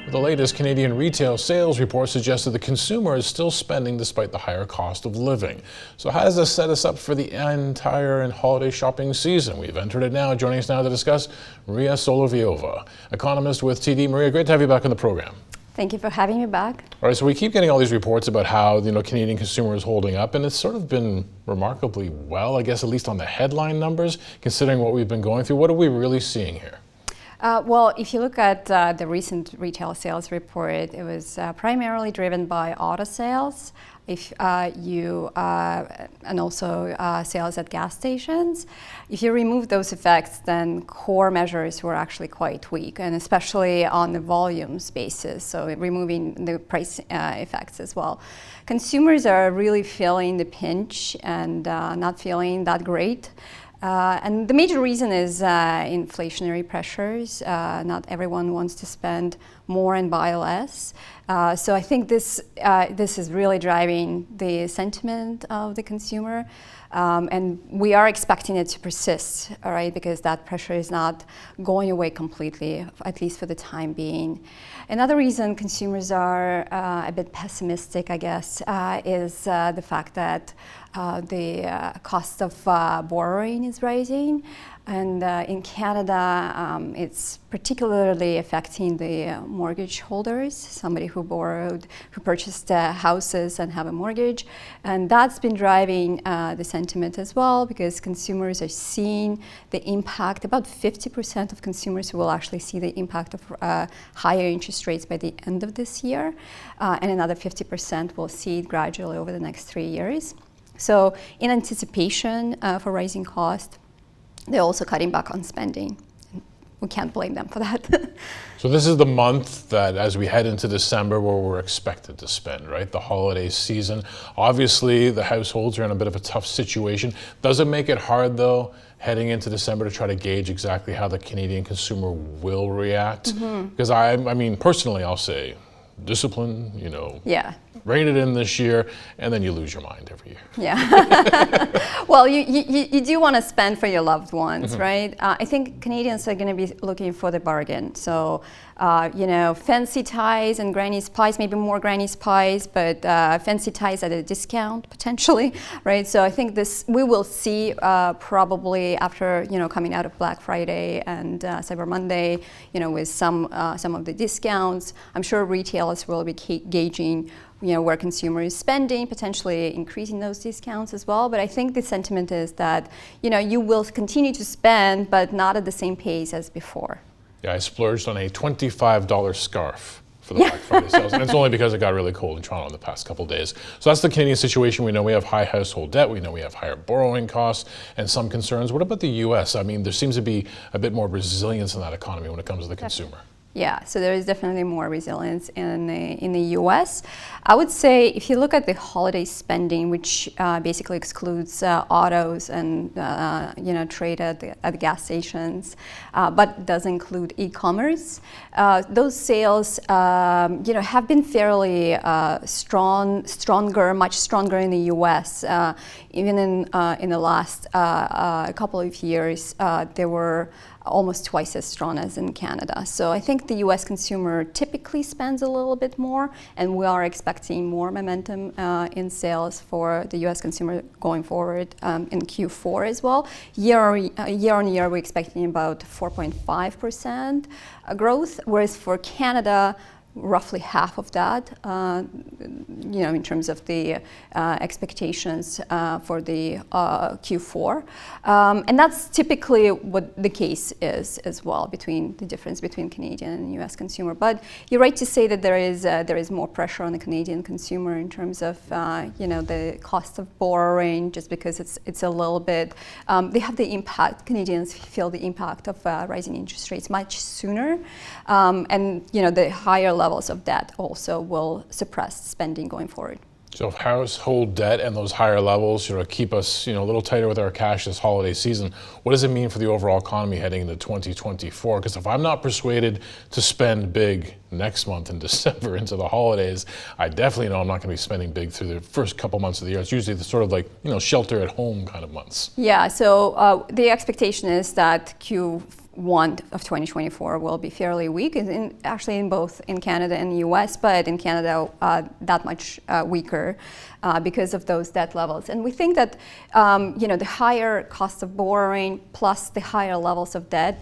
The latest Canadian retail sales report suggests that the consumer is still spending despite the higher cost of living. So how does this set us up for the entire and holiday shopping season? We've entered it now. Joining us now to discuss, Maria Solovieva, economist with TD. Maria, great to have you back on the program. Thank you for having me back. All right, so we keep getting all these reports about how Canadian consumer is holding up, and it's sort of been remarkably well, I guess, at least on the headline numbers, considering what we've been going through. What are we really seeing here? Well, if you look at the recent retail sales report, it was primarily driven by auto sales, and also sales at gas stations. If you remove those effects, then core measures were actually quite weak, and especially on the volumes basis, so removing the price effects as well. Consumers are really feeling the pinch and not feeling that great. And the major reason is inflationary pressures. Not everyone wants to spend more and buy less. So I think this is really driving the sentiment of the consumer. And we are expecting it to persist, all right, because that pressure is not going away completely, at least for the time being. Another reason consumers are a bit pessimistic, I guess, is the fact that the cost of borrowing is rising. And in Canada, it's particularly affecting the mortgage holders, somebody who purchased houses and have a mortgage. And that's been driving the sentiment as well, because consumers are seeing the impact. About 50% of consumers will actually see the impact of higher interest rates by the end of this year. And another 50% will see it gradually over the next 3 years. So in anticipation for rising costs, they're also cutting back on spending. We can't blame them for that. So this is the month that, as we head into December, where we're expected to spend, right? The holiday season. Obviously, the households are in a bit of a tough situation. Does it make it hard, though, heading into December to try to gauge exactly how the Canadian consumer will react? Because I mean, personally, I'll say discipline, Yeah. rein it in this year, and then you lose your mind every year. Yeah. Well, you do want to spend for your loved ones, right? I think Canadians are going to be looking for the bargain. So, fancy ties and granny's pies, maybe more granny's pies, but fancy ties at a discount potentially, right? So I think we will see probably after coming out of Black Friday and Cyber Monday, with some of the discounts. I'm sure retailers will be gauging where consumer is spending, potentially increasing those discounts as well. But I think the sentiment is that, you will continue to spend, but not at the same pace as before. Yeah, I splurged on a $25 scarf for the Black Friday sales, and it's only because it got really cold in Toronto in the past couple of days. So that's the Canadian situation. We know we have high household debt. We know we have higher borrowing costs and some concerns. What about the U.S.? I mean, there seems to be a bit more resilience in that economy when it comes to the consumer. Yeah, so there is definitely more resilience in the U.S. I would say if you look at the holiday spending, which basically excludes autos and trade at the gas stations, but does include e-commerce, those sales have been fairly much stronger in the U.S. Even in the last couple of years, they were almost twice as strong as in Canada. So I think the U.S. consumer typically spends a little bit more, and we are expecting more momentum in sales for the U.S. consumer going forward in Q4 as well. Year on year, we're expecting about 4.5% growth, whereas for Canada, roughly half of that, in terms of the expectations for the Q4. And that's typically what the case is as well, between the difference between Canadian and US consumer. But you're right to say that there is more pressure on the Canadian consumer in terms of, the cost of borrowing, just because it's a little bit, they have the impact, Canadians feel the impact of rising interest rates much sooner. And, the higher levels of debt also will suppress spending going forward. So if household debt and those higher levels keep us a little tighter with our cash this holiday season, what does it mean for the overall economy heading into 2024? Because if I'm not persuaded to spend big next month in December into the holidays, I definitely know I'm not going to be spending big through the first couple months of the year. It's usually the sort of shelter at home kind of months. Yeah, so the expectation is that Q1 of 2024 will be fairly weak, actually in both in Canada and the US, but in Canada that much weaker because of those debt levels. And we think that the higher cost of borrowing plus the higher levels of debt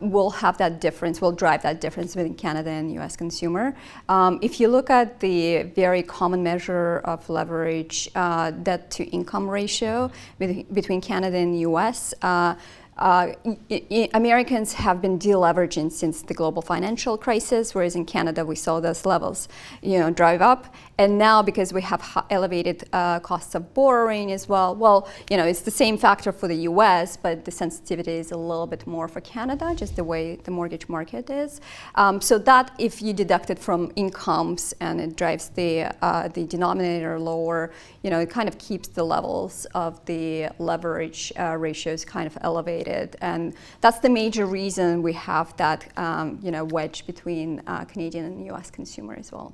will have that difference, will drive that difference between Canada and US consumer. If you look at the very common measure of leverage, debt to income ratio between Canada and the US, Americans have been deleveraging since the global financial crisis, whereas in Canada we saw those levels, drive up. And now because we have elevated costs of borrowing as well, it's the same factor for the US, but the sensitivity is a little bit more for Canada, just the way the mortgage market is. So that if you deduct it from incomes and it drives the denominator lower, it kind of keeps the levels of the leverage ratios kind of elevated. And that's the major reason we have that wedge between Canadian and US consumer as well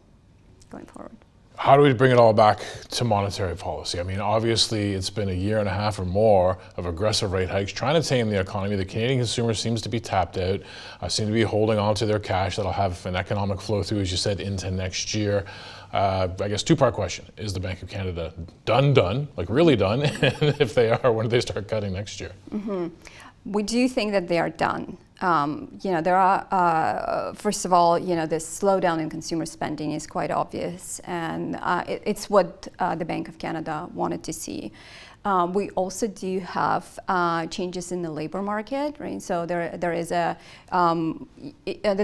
going forward. How do we bring it all back to monetary policy? I mean, obviously, it's been a year and a half or more of aggressive rate hikes trying to tame the economy. The Canadian consumer seems to be tapped out, seem to be holding on to their cash. That'll have an economic flow through, as you said, into next year. I guess two-part question. Is the Bank of Canada done, like really done? And if they are, when do they start cutting next year? Mm-hmm. We do think that they are done. There are, first of all, this slowdown in consumer spending is quite obvious, and it's what the Bank of Canada wanted to see. We also do have changes in the labor market, right? So there is the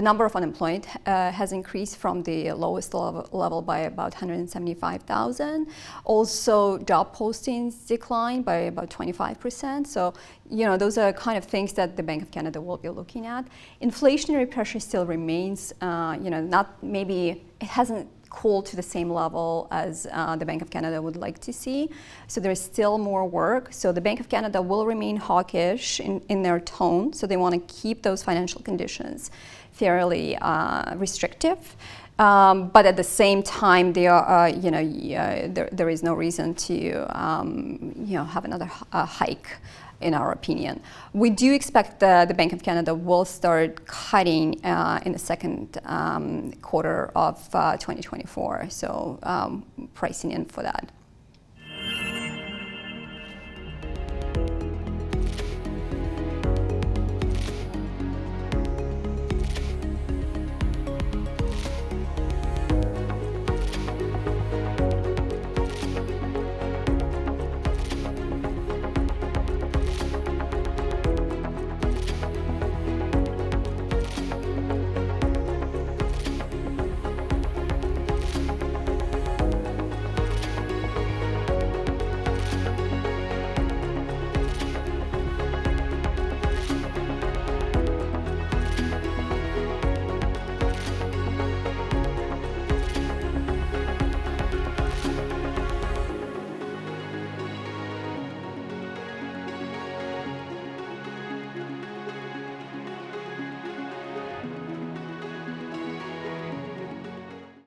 number of unemployed has increased from the lowest level by about 175,000. Also, job postings declined by about 25%. So, those are kind of things that the Bank of Canada will be looking at. Inflationary pressure still remains, not maybe it hasn't cooled to the same level as the Bank of Canada would like to see. So there's still more work. So the Bank of Canada will remain hawkish in their tone. So they want to keep those financial conditions fairly restrictive. But at the same time, they are, there is no reason to, have another hike, in our opinion. We do expect the Bank of Canada will start cutting in the second quarter of 2024, so pricing in for that.